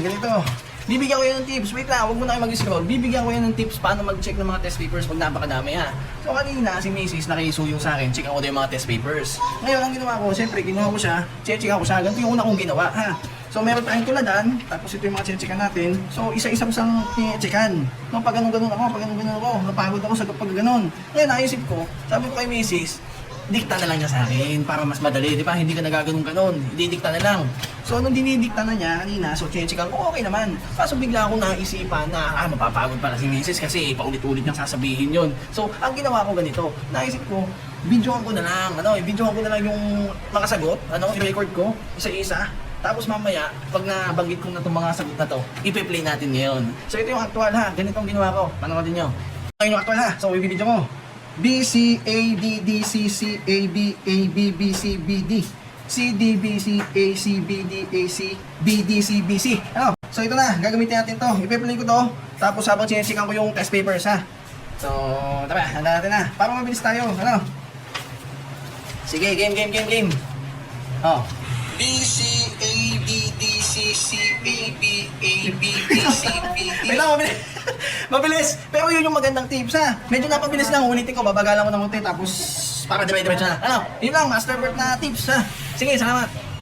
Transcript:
ganito. Bibigyan ko yan ng tips. Wait lang, huwag mo na kayo mag-scroll. Bibigyan ko yan ng tips paano mag-check ng mga test papers pag napakadami ha. So kanina, si Macy's nakisuyo sa akin, check ko daw yung mga test papers. Ngayon, ang ginawa ko, siyempre, kinuha ko siya, check ko siya. Ganito yung una kong ginawa ha. So meron tayong tuladan, tapos ito yung mga checkan natin. So isa-isa ko siyang checkan. No, pag ganun-ganun ako, napagod ako sa pag ganun. Ngayon, naisip ko, sabi ko kay Macy's, dikta na lang niya sa akin para mas madali, di ba? Hindi ka nagaganong-ganon, didikta na lang. So nung dinidikta na niya kanina, so checkan ko, okay naman. Kaso bigla akong naisipan na, mapapagod pala si Mrs. kasi paulit-ulit niyang sasabihin yun. So ang ginawa ko ganito, naisip ko, videoan ko na lang, videoan ko na lang yung mga sagot, i-record ko, isa-isa. Tapos mamaya, pag nabanggit ko na itong mga sagot na to, ipe-play natin ngayon. So ito yung actual ha, ganito ang ginawa ko, panoodin nyo. Ito yung actual ha, so i-video ko. B, C, A, D, D, C, C, A, B, A, B, B, C, B, D. C, D, B, C, A, C, B, D, A, C, B, D, C, B, C. So ito na, gagamitin natin to. Ipe-play ko to. Tapos habang sinisikan ko yung test papers ha. So, tara, handa natin na. Para mabilis tayo, Sige, game. B, C, A, D, D, C, C, A, B, A, B, B, C, B, D. Wait lang, mabilis. Pero yun yung magandang tips ha. Medyo napabilis lang, ulitin ko, babagalan ko ng unti, tapos para dire-diretso na. Yun lang, master work na tips ha. Sige, salamat.